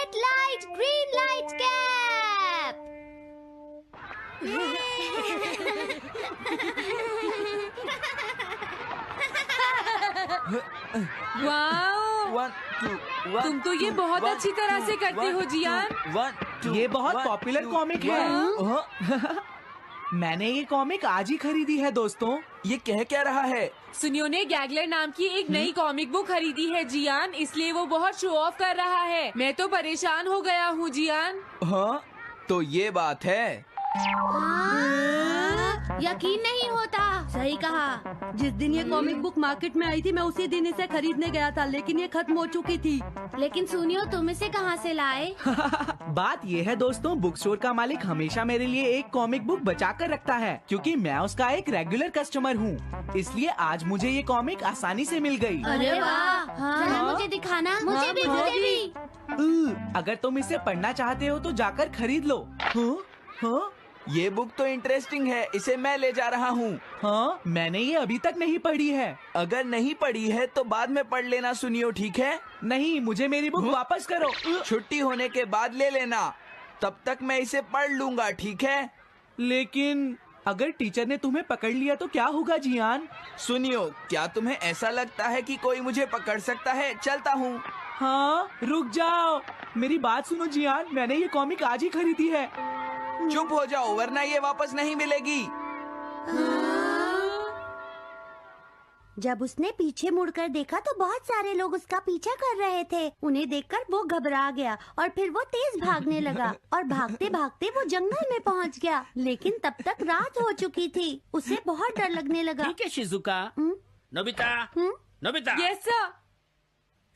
Red light, green light cap. Wow, तुम तो ये बहुत अच्छी तरह से करते हो जियान। ये बहुत पॉपुलर कॉमिक है। मैंने ये कॉमिक आज ही खरीदी है दोस्तों। ये कह क्या रहा है? सुनियो ने गैगलर नाम की एक नई कॉमिक बुक खरीदी है जियान, इसलिए वो बहुत शो ऑफ कर रहा है। मैं तो परेशान हो गया हूँ जियान। हाँ, तो ये बात है। यकीन नहीं होता। सही कहा। जिस दिन ये कॉमिक बुक मार्केट में आई थी मैं उसी दिन इसे खरीदने गया था, लेकिन ये खत्म हो चुकी थी। लेकिन सुनियो, तुम इसे कहाँ से लाए? बात ये है दोस्तों, बुक स्टोर का मालिक हमेशा मेरे लिए एक कॉमिक बुक बचा कर रखता है, क्योंकि मैं उसका एक रेगुलर कस्टमर हूँ। इसलिए आज मुझे ये कॉमिक आसानी से मिल गई। अरे वाह, जरा मुझे दिखाना। मुझे भी। अगर तुम इसे पढ़ना चाहते हो तो जाकर खरीद लो। हाँ? ये बुक तो इंटरेस्टिंग है, इसे मैं ले जा रहा हूँ। हाँ, मैंने ये अभी तक नहीं पढ़ी है। अगर नहीं पढ़ी है तो बाद में पढ़ लेना सुनियो, ठीक है? नहीं, मुझे मेरी बुक वापस करो। छुट्टी होने के बाद ले लेना, तब तक मैं इसे पढ़ लूंगा, ठीक है? लेकिन अगर टीचर ने तुम्हें पकड़ लिया तो क्या होगा जियान? सुनियो, क्या तुम्हें ऐसा लगता है कि कोई मुझे पकड़ सकता है? चलता हूँ। हाँ, रुक जाओ, मेरी बात सुनो जियान, मैंने ये कॉमिक आज ही खरीदी है। चुप हो जाओ, वरना ये वापस नहीं मिलेगी। जब उसने पीछे मुड़कर देखा तो बहुत सारे लोग उसका पीछा कर रहे थे। उन्हें देखकर वो घबरा गया और फिर वो तेज भागने लगा और भागते भागते वो जंगल में पहुंच गया। लेकिन तब तक रात हो चुकी थी। उसे बहुत डर लगने लगा। ठीक है Shizuka. Nobita, Nobita. Yes sir.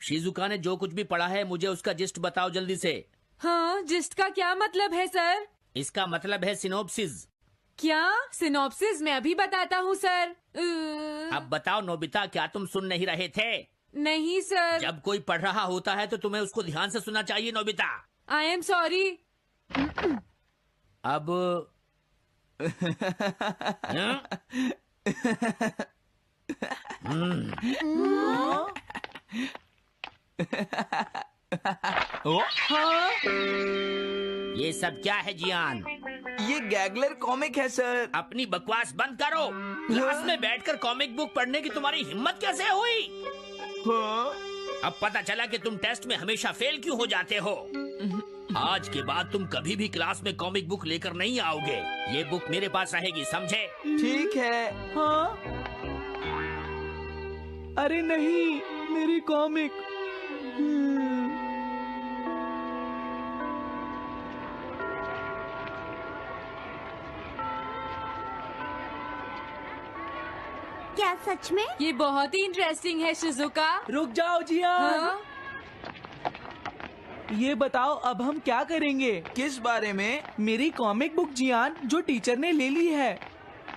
Shizuka ने जो कुछ भी पढ़ा है मुझे उसका जिस्ट बताओ जल्दी से। हाँ, जिस्ट का क्या मतलब है सर? इसका मतलब है सिनोप्सिस। क्या? सिनॉप्सिस मैं अभी बताता हूँ सर। अब बताओ नोबिता, क्या तुम सुन नहीं रहे थे? नहीं सर। जब कोई पढ़ रहा होता है तो तुम्हें उसको ध्यान से सुनना चाहिए नोबिता। I am sorry. अब ये सब क्या है जियान? ये गैगलर कॉमिक है सर। अपनी बकवास बंद करो। क्लास में बैठकर कॉमिक बुक पढ़ने की तुम्हारी हिम्मत कैसे हुई? अब पता चला कि तुम टेस्ट में हमेशा फेल क्यों हो जाते हो। आज के बाद तुम कभी भी क्लास में कॉमिक बुक लेकर नहीं आओगे। ये बुक मेरे पास रहेगी, समझे? ठीक है। हाँ? अरे नहीं, मेरी कॉमिक। क्या सच में? ये बहुत ही इंटरेस्टिंग है शिजुका। रुक जाओ जियान। हाँ? ये बताओ अब हम क्या करेंगे? किस बारे में? मेरी कॉमिक बुक जियान, जो टीचर ने ले ली है।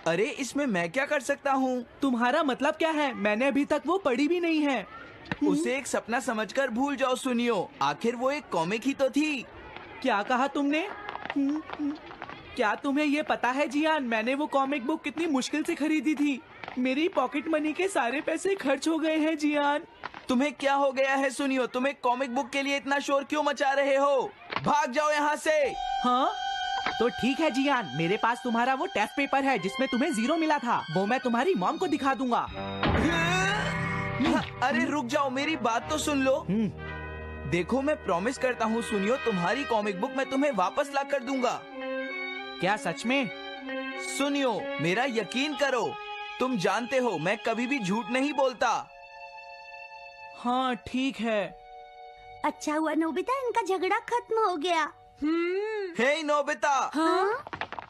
अरे इसमें मैं क्या कर सकता हूँ? तुम्हारा मतलब क्या है? मैंने अभी तक वो पढ़ी भी नहीं है। उसे एक सपना समझकर भूल जाओ सुनियो, आखिर वो एक कॉमिक ही तो थी। क्या कहा तुमने? क्या तुम्हें ये पता है जियान, मैंने वो कॉमिक बुक कितनी मुश्किल से खरीदी थी। मेरी पॉकेट मनी के सारे पैसे खर्च हो गए हैं जियान। तुम्हें क्या हो गया है सुनियो? तुम एक कॉमिक बुक के लिए इतना शोर क्यों मचा रहे हो? भाग जाओ यहाँ से। हाँ? तो ठीक है जियान, मेरे पास तुम्हारा वो टेस्ट पेपर है जिसमें तुम्हें 0 मिला था। वो मैं तुम्हारी मॉम को दिखा दूंगा। अरे रुक जाओ, मेरी बात तो सुन लो। देखो, मैं प्रॉमिस करता हूँ सुनियो, तुम्हारी कॉमिक बुक मैं तुम्हें वापस ला कर दूंगा। क्या सच में? सुनियो, मेरा यकीन करो, तुम जानते हो मैं कभी भी झूठ नहीं बोलता। हाँ ठीक है। अच्छा हुआ नोबिता, इनका झगड़ा खत्म हो गया। हे नोबिता। हाँ?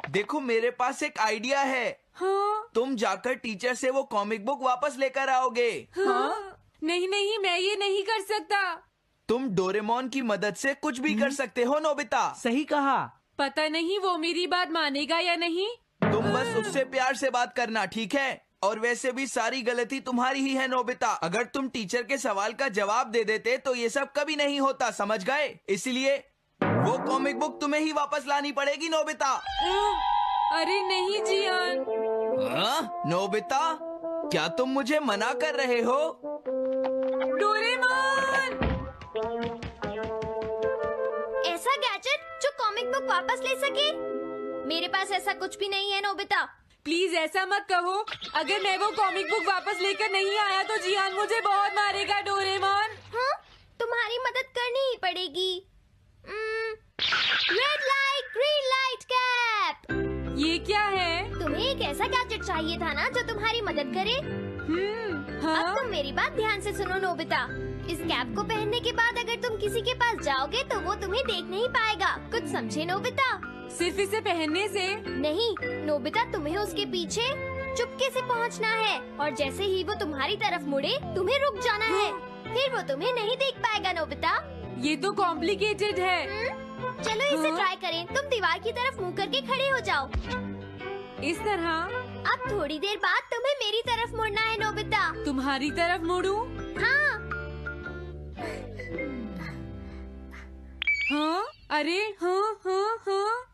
देखो, मेरे पास एक आइडिया है। हाँ? तुम जाकर टीचर से वो कॉमिक बुक वापस लेकर आओगे। हाँ? नहीं नहीं, मैं ये नहीं कर सकता। तुम डोरेमोन की मदद से कुछ भी कर सकते हो नोबिता। सही कहा। पता नहीं वो मेरी बात मानेगा या नहीं। तुम बस उससे प्यार से बात करना, ठीक है? और वैसे भी सारी गलती तुम्हारी ही है नोबिता। अगर तुम टीचर के सवाल का जवाब दे देते तो ये सब कभी नहीं होता, समझ गए? इसलिए वो कॉमिक बुक तुम्हें ही वापस लानी पड़ेगी नोबिता। अरे नहीं जियान। नोबिता, क्या तुम मुझे मना कर रहे हो? डोरेमोन! बुक वापस ले सके? मेरे पास ऐसा कुछ भी नहीं है नोबिता। प्लीज ऐसा मत कहो। अगर मैं वो कॉमिक बुक वापस लेकर नहीं आया तो जियान मुझे बहुत मारेगा डोरेमोन। हाँ, तुम्हारी मदद करनी ही पड़ेगी। Red light green light cap. ये क्या है? तुम्हें एक ऐसा गैजेट चाहिए था ना जो तुम्हारी मदद करे। हाँ? अब तुम मेरी बात ध्यान से सुनो नोबिता। इस कैप को पहनने के बाद अगर तुम किसी के पास जाओगे तो वो तुम्हें देख नहीं पाएगा। कुछ समझे नोबिता? सिर्फ इसे पहनने से? नहीं नोबिता, तुम्हें उसके पीछे चुपके से पहुंचना है और जैसे ही वो तुम्हारी तरफ मुड़े तुम्हें रुक जाना है। फिर वो तुम्हें नहीं देख पाएगा नोबिता। ये तो कॉम्प्लिकेटेड है। चलो इसे ट्राई करें। तुम दीवार की तरफ मुंह करके खड़े हो जाओ। इस तरह? अब थोड़ी देर बाद तुम्हें मेरी तरफ मुड़ना है नोबिता। तुम्हारी तरफ मुड़ूं? हाँ। हाँ? अरे हाँ हाँ हाँ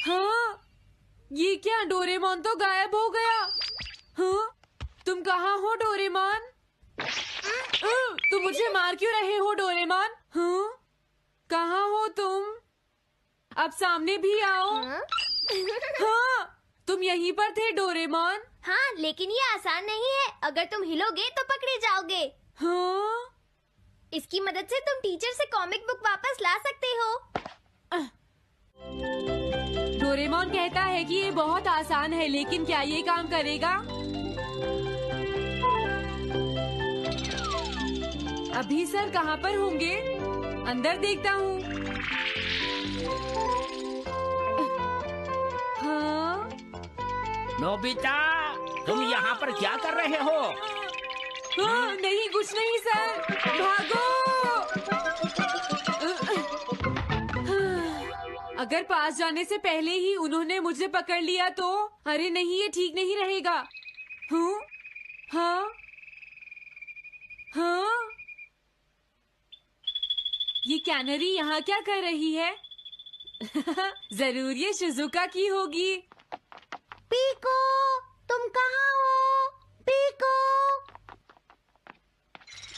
हाँ, ये क्या? डोरेमोन तो गायब हो गया। हाँ? तुम कहाँ हो डोरेमोन? तुम मुझे मार क्यों रहे हो डोरेमोन? हाँ? कहाँ हो तुम? अब सामने भी आओ। हाँ, तुम यहीं पर थे डोरेमोन। हाँ, लेकिन ये आसान नहीं है। अगर तुम हिलोगे तो पकड़े जाओगे। हाँ? इसकी मदद से तुम टीचर से कॉमिक बुक वापस ला सकते हो। डोरेमोन कहता है कि ये बहुत आसान है, लेकिन क्या ये काम करेगा? अभी सर कहाँ पर होंगे? अंदर देखता हूँ। हाँ? नोबिता, तुम यहाँ पर क्या कर रहे हो? हाँ, नहीं कुछ नहीं सर। भागो! अगर पास जाने से पहले ही उन्होंने मुझे पकड़ लिया तो? अरे नहीं, ये ठीक नहीं रहेगा। हाँ? हाँ? हाँ? ये कैनरी यहाँ क्या कर रही है? जरूर ये शिजुका की होगी। पीको, तुम कहाँ हो? Pico,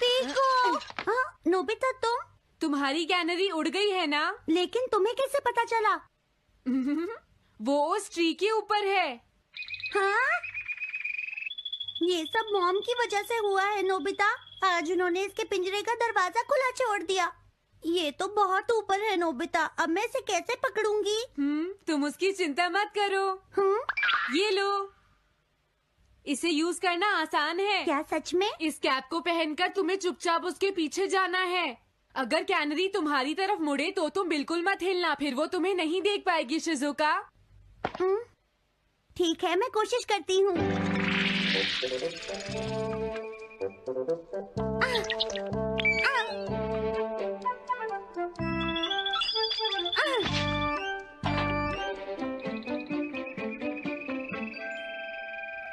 pico. हाँ, नोबिता तुम? तुम्हारी कैनरी उड़ गई है ना? लेकिन तुम्हें कैसे पता चला? वो उस ट्री के ऊपर है। हाँ? ये सब मॉम की वजह से हुआ है नोबिता। आज उन्होंने इसके पिंजरे का दरवाजा खुला छोड़ दिया। ये तो बहुत ऊपर है नोबिता। अब मैं इसे कैसे पकड़ूंगी? तुम उसकी चिंता मत करो। ये लो, इसे यूज करना आसान है। क्या सच में? इस कैप को पहनकर तुम्हें चुपचाप उसके पीछे जाना है। अगर कैनरी तुम्हारी तरफ मुड़े तो तुम बिल्कुल मत हिलना, फिर वो तुम्हें नहीं देख पाएगी शिजुका। ठीक है, मैं कोशिश करती हूँ।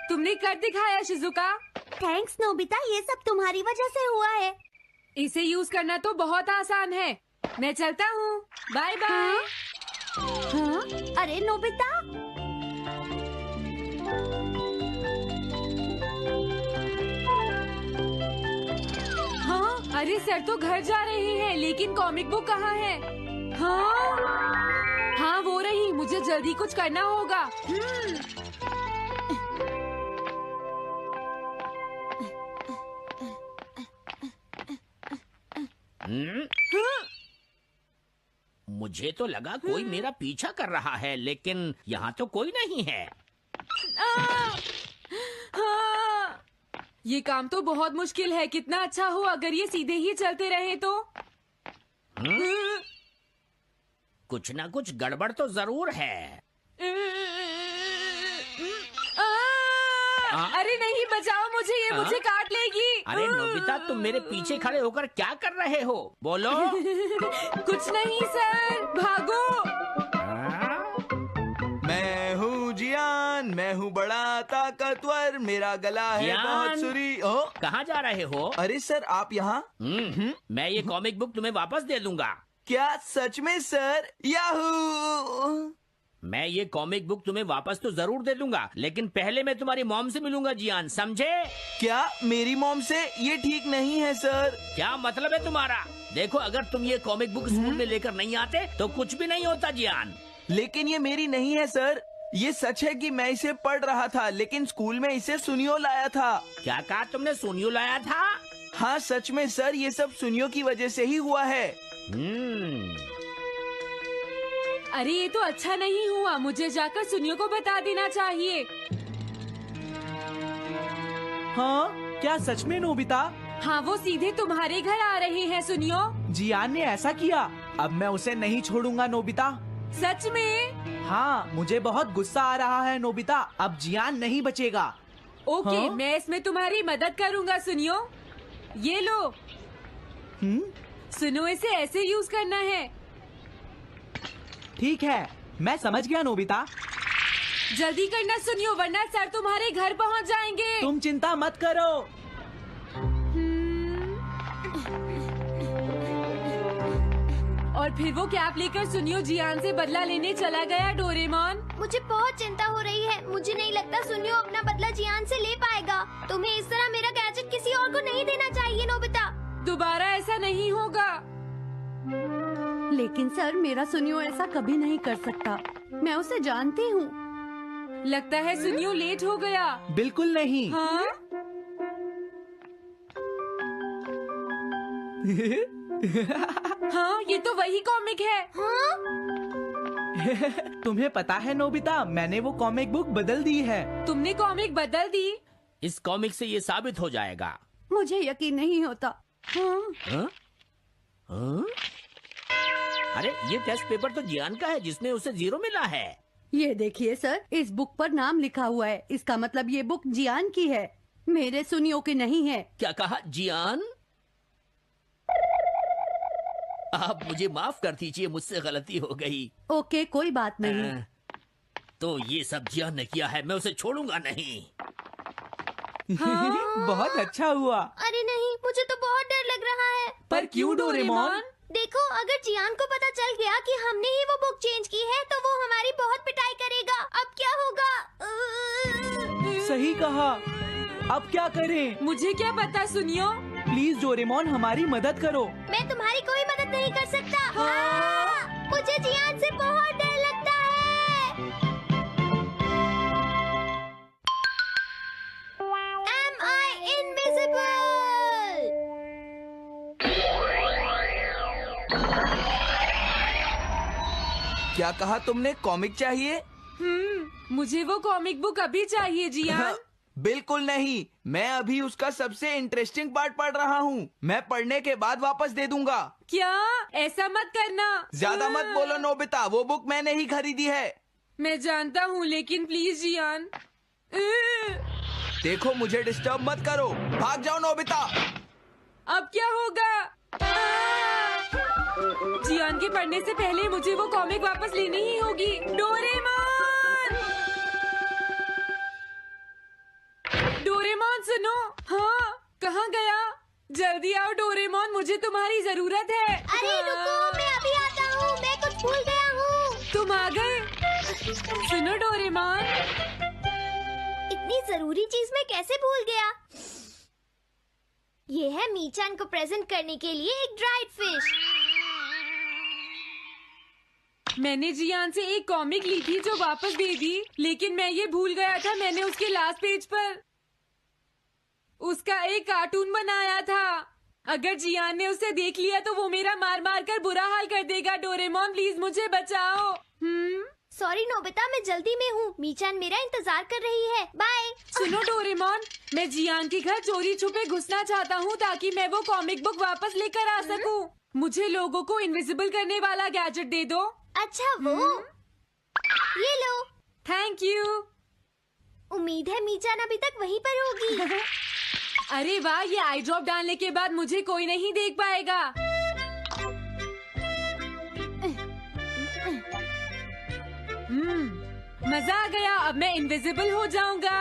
तुमने कर दिखाया शिजुका। थैंक्स नोबिता, ये सब तुम्हारी वजह से हुआ है। इसे यूज करना तो बहुत आसान है। मैं चलता हूँ। Bye bye. हाँ? अरे नोबिता, हाँ? अरे सर तो घर जा रहे हैं, लेकिन कॉमिक बुक कहाँ है? हाँ? हाँ वो रही। मुझे जल्दी कुछ करना होगा। मुझे तो लगा कोई मेरा पीछा कर रहा है, लेकिन यहाँ तो कोई नहीं है। हाँ, ये काम तो बहुत मुश्किल है। कितना अच्छा हो अगर ये सीधे ही चलते रहे तो। कुछ ना कुछ गड़बड़ तो जरूर है। अरे नहीं, बचाओ मुझे, ये मुझे काट लेगी। अरे नोबिता, तुम मेरे पीछे खड़े होकर क्या कर रहे हो? बोलो। कुछ नहीं सर, भागो। मैं हूँ जियान, मैं हूँ बड़ा ताकतवर, मेरा गला है जियान? बहुत सुरी। कहाँ जा रहे हो? अरे सर, आप यहाँ? मैं ये कॉमिक बुक तुम्हें वापस दे दूंगा। क्या सच में सर? याहू! मैं ये कॉमिक बुक तुम्हें वापस तो जरूर दे दूंगा, लेकिन पहले मैं तुम्हारी मॉम से मिलूंगा जियान, समझे? क्या मेरी मॉम से? ये ठीक नहीं है सर। क्या मतलब है तुम्हारा? देखो, अगर तुम ये कॉमिक बुक स्कूल में लेकर नहीं आते तो कुछ भी नहीं होता जियान। लेकिन ये मेरी नहीं है सर। ये सच है कि मैं इसे पढ़ रहा था, लेकिन स्कूल में इसे सुनियो लाया था। क्या कहा तुमने? सुनियो लाया था? हाँ सच में सर, ये सब सुनियो की वजह से ही हुआ है। अरे ये तो अच्छा नहीं हुआ, मुझे जाकर सुनियो को बता देना चाहिए। हाँ क्या सच में नोबिता? हाँ, वो सीधे तुम्हारे घर आ रहे हैं सुनियो। जियान ने ऐसा किया। अब मैं उसे नहीं छोड़ूंगा नोबिता। सच में? हाँ मुझे बहुत गुस्सा आ रहा है नोबिता। अब जियान नहीं बचेगा। ओके, हाँ? मैं इसमें तुम्हारी मदद करूँगा सुनियो। ये लो। सुनो, इसे ऐसे यूज करना है। ठीक है, मैं समझ गया नोबिता। जल्दी करना सुनियो, वरना सर तुम्हारे घर पहुंच जाएंगे। तुम चिंता मत करो। और फिर वो कैप लेकर सुनियो जियान से बदला लेने चला गया। डोरेमोन, मुझे बहुत चिंता हो रही है। मुझे नहीं लगता सुनियो अपना बदला जियान से ले पाएगा। तुम्हें इस तरह मेरा गैजेट किसी और को नहीं देना चाहिए नोबिता। दोबारा ऐसा नहीं होगा। लेकिन सर, मेरा सुनियो ऐसा कभी नहीं कर सकता। मैं उसे जानती हूँ। लगता है सुनियो लेट हो गया। बिल्कुल नहीं। हाँ? हाँ, ये तो वही कॉमिक है। हाँ? तुम्हें पता है नोबिता, मैंने वो कॉमिक बुक बदल दी है। तुमने कॉमिक बदल दी? इस कॉमिक से ये साबित हो जाएगा। मुझे यकीन नहीं होता। हाँ? हाँ? हाँ? अरे ये टेस्ट पेपर तो जियान का है, जिसमें उसे 0 मिला है। ये देखिए सर, इस बुक पर नाम लिखा हुआ है। इसका मतलब ये बुक जियान की है, मेरे सुनियो की नहीं है। क्या कहा? जियान? आप मुझे माफ कर दीजिए, मुझसे गलती हो गई। ओके, कोई बात नहीं। तो ये सब जियान ने किया है, मैं उसे छोड़ूंगा नहीं। बहुत अच्छा हुआ। अरे नहीं, मुझे तो बहुत डर लग रहा है। पर क्यों डोरेमोन? देखो, अगर जियान को पता चल गया कि हमने ही वो बुक चेंज की है, तो वो हमारी बहुत पिटाई करेगा। अब क्या होगा? सही कहा। अब क्या करें? मुझे क्या पता सुनियो। प्लीज डोरेमोन, हमारी मदद करो। मैं तुम्हारी कोई मदद नहीं कर सकता। हाँ, मुझे जियान से बहुत डर लगता है। Am I invisible? क्या कहा तुमने? कॉमिक चाहिए? मुझे वो कॉमिक बुक अभी चाहिए जियान। बिल्कुल नहीं, मैं अभी उसका सबसे इंटरेस्टिंग पार्ट पढ़ रहा हूँ। मैं पढ़ने के बाद वापस दे दूंगा। क्या? ऐसा मत करना। ज्यादा मत बोलो नोबिता, वो बुक मैंने ही खरीदी है। मैं जानता हूँ, लेकिन प्लीज जियान। देखो, मुझे डिस्टर्ब मत करो। भाग जाओ नोबिता। अब क्या होगा? जियान के पढ़ने से पहले मुझे वो कॉमिक वापस लेनी ही होगी। डोरेमोन! डोरेमोन सुनो। हाँ, कहाँ गया? जल्दी आओ डोरेमोन, मुझे तुम्हारी जरूरत है। अरे रुको, मैं अभी आता हूँ। मैं कुछ भूल गया हूँ। तुम आ गए? सुनो डोरेमोन। इतनी जरूरी चीज मैं कैसे भूल गया? ये है मीचान को प्रेजेंट करने के लिए एक ड्राइड फिश। मैंने जियान से एक कॉमिक ली थी जो वापस दे दी, लेकिन मैं ये भूल गया था मैंने उसके लास्ट पेज पर उसका एक कार्टून बनाया था। अगर जियान ने उसे देख लिया तो वो मेरा मार मार कर बुरा हाल कर देगा। डोरेमोन प्लीज मुझे बचाओ। सॉरी नोबिता, मैं जल्दी में हूँ। मीचान मेरा इंतजार कर रही है। बाय। सुनो डोरेमोन, मैं जियान के घर चोरी छुपे घुसना चाहता हूँ ताकि मैं वो कॉमिक बुक वापस लेकर आ सकूँ। मुझे लोगों को इनविजिबल करने वाला गैजेट दे दो। अच्छा वो ये लो। Thank you. उम्मीद है मीचान अभी तक वहीं पर होगी। अरे वाह, ये आई ड्रॉप डालने के बाद मुझे कोई नहीं देख पाएगा। मजा आ गया, अब मैं इनविजिबल हो जाऊंगा।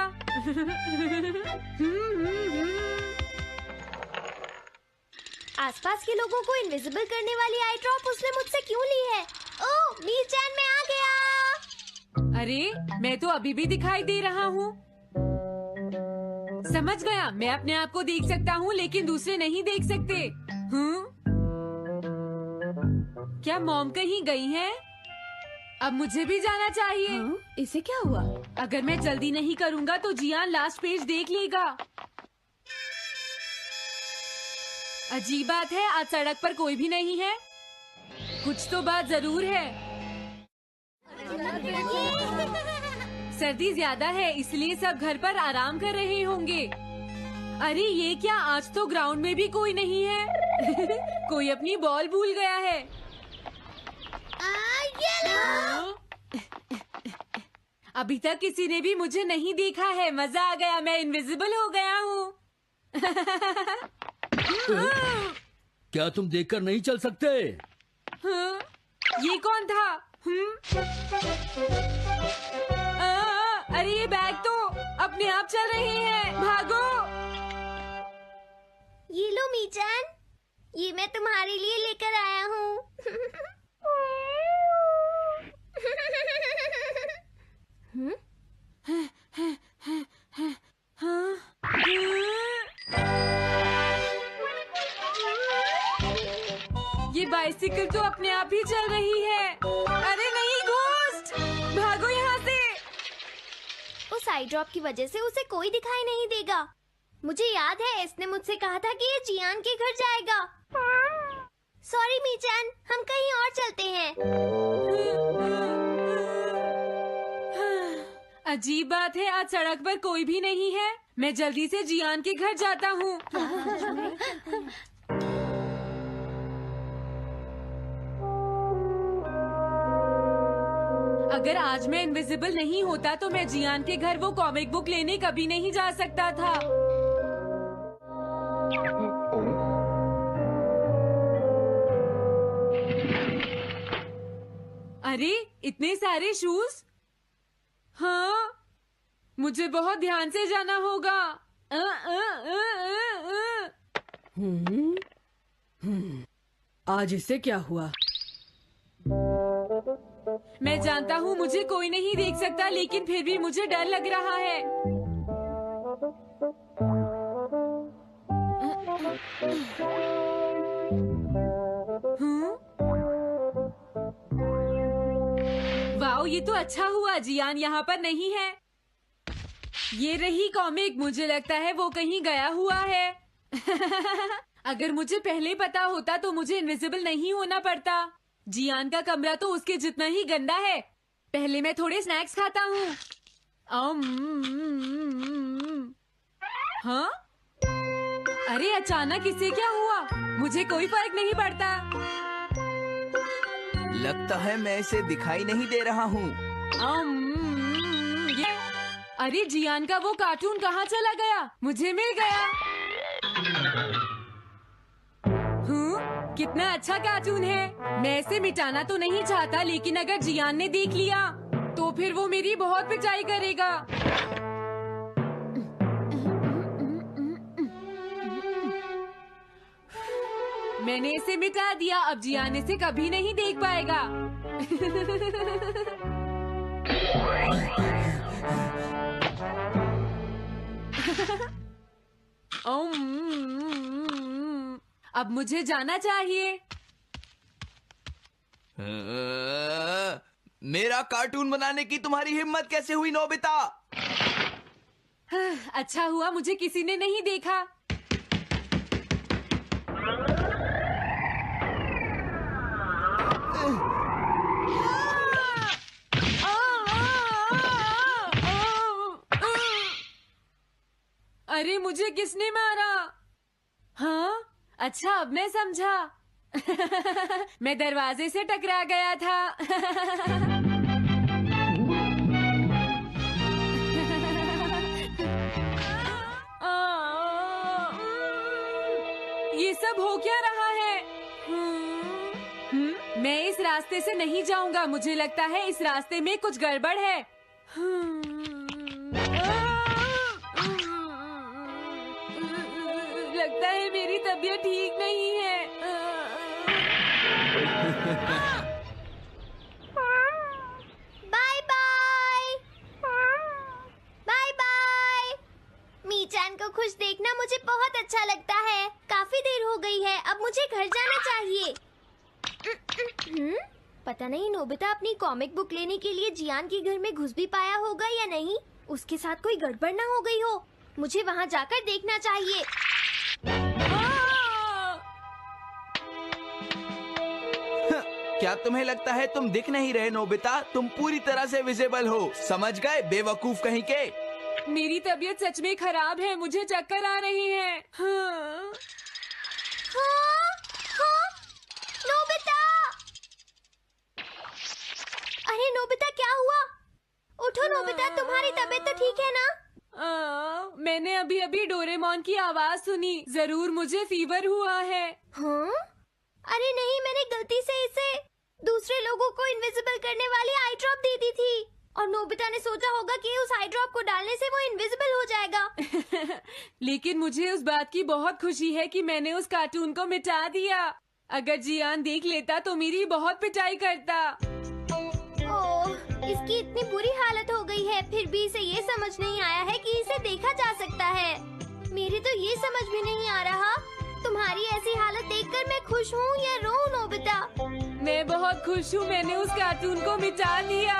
आसपास के लोगों को इनविजिबल करने वाली आई ड्रॉप उसने मुझसे क्यों ली है? ओह, मीचान मैं आ गया। अरे मैं तो अभी भी दिखाई दे रहा हूँ। समझ गया, मैं अपने आप को देख सकता हूँ लेकिन दूसरे नहीं देख सकते। क्या मॉम कहीं गई हैं? अब मुझे भी जाना चाहिए। इसे क्या हुआ? अगर मैं जल्दी नहीं करूँगा तो जियान लास्ट पेज देख लेगा। अजीब बात है, आज सड़क पर कोई भी नहीं है। कुछ तो बात जरूर है। सर्दी ज्यादा है इसलिए सब घर पर आराम कर रहे होंगे। अरे ये क्या, आज तो ग्राउंड में भी कोई नहीं है। कोई अपनी बॉल भूल गया है। अभी तक किसी ने भी मुझे नहीं देखा है। मजा आ गया, मैं इनविजिबल हो गया हूँ। क्या तुम देखकर नहीं चल सकते? ये कौन था? अरे ये बैग तो अपने आप चल रहे हैं। भागो। ये लो मीचान, ये मैं तुम्हारे लिए लेकर आया हूँ। ये बाइसिकल तो अपने आप ही चल रही है। अरे नहीं, घोस्ट, भागो यहाँ से। उस आई ड्रॉप की वजह से उसे कोई दिखाई नहीं देगा। मुझे याद है इसने मुझसे कहा था कि ये जियान के घर जाएगा। सॉरी मीचान, हम कहीं और चलते हैं। अजीब बात है, आज सड़क पर कोई भी नहीं है। मैं जल्दी से जियान के घर जाता हूँ। अगर आज मैं इनविजिबल नहीं होता तो मैं जियान के घर वो कॉमिक बुक लेने कभी नहीं जा सकता था। अरे इतने सारे शूज। हाँ, मुझे बहुत ध्यान से जाना होगा। आज इससे क्या हुआ? मैं जानता हूँ मुझे कोई नहीं देख सकता, लेकिन फिर भी मुझे डर लग रहा है। वाओ, ये तो अच्छा हुआ जियान यहाँ पर नहीं है। ये रही कॉमिक। मुझे लगता है वो कहीं गया हुआ है। अगर मुझे पहले पता होता तो मुझे इनविजिबल नहीं होना पड़ता। जियान का कमरा तो उसके जितना ही गंदा है। पहले मैं थोड़े स्नैक्स खाता हूँ। हाँ? अरे अचानक इससे क्या हुआ? मुझे कोई फर्क नहीं पड़ता। लगता है मैं इसे दिखाई नहीं दे रहा हूँ। अरे जियान का वो कार्टून कहाँ चला गया? मुझे मिल गया। कितना अच्छा कार्टून है। मैं इसे मिटाना तो नहीं चाहता, लेकिन अगर जियान ने देख लिया तो फिर वो मेरी बहुत पिटाई करेगा। मैंने इसे मिटा दिया। अब जियान इसे कभी नहीं देख पाएगा। अब मुझे जाना चाहिए। मेरा कार्टून बनाने की तुम्हारी हिम्मत कैसे हुई नोबिता? अच्छा हुआ मुझे किसी ने नहीं देखा। अरे मुझे किसने मारा? हाँ, अच्छा अब मैं समझा। मैं दरवाजे से टकरा गया था। ये सब हो क्या रहा है? मैं इस रास्ते से नहीं जाऊंगा। मुझे लगता है इस रास्ते में कुछ गड़बड़ है। लगता है मेरी तबीयत ठीक नहीं है। Bye bye. मुझे घर जाना चाहिए। पता नहीं नोबिता अपनी कॉमिक बुक लेने के लिए जियान के घर में घुस भी पाया होगा या नहीं। उसके साथ कोई गड़बड़ ना हो गई हो। मुझे वहाँ जाकर देखना चाहिए। क्या तुम्हें लगता है तुम दिख नहीं रहे नोबिता? तुम पूरी तरह से विजिबल हो, समझ गए बेवकूफ कहीं के। मेरी तबीयत सच में खराब है, मुझे चक्कर आ रही है। हाँ। हाँ, नोबिता! अरे नोबिता क्या हुआ? उठो नोबिता, तुम्हारी तबीयत तो ठीक है ना? मैंने अभी अभी डोरेमोन की आवाज सुनी, जरूर मुझे फीवर हुआ है। हाँ? अरे नहीं, मैंने गलती से इसे दूसरे लोगों को इनविजिबल करने वाली आई ड्रॉप दे दी थी और नोबिता ने सोचा होगा कि उस आई ड्रॉप को डालने से वो इनविजिबल हो जाएगा। लेकिन मुझे उस बात की बहुत खुशी है कि मैंने उस कार्टून को मिटा दिया। अगर जियान देख लेता तो मेरी बहुत पिटाई करता। ओह, इसकी इतनी बुरी हालत हो गई है, फिर भी इसे ये समझ नहीं आया है कि इसे देखा जा सकता है। मेरी तो ये समझ भी नहीं आ रहा, तुम्हारी ऐसी हालत देखकर मैं खुश हूँ या रोऊं नोबिता? मैं बहुत खुश हूँ, मैंने उस कार्टून को मिटा लिया।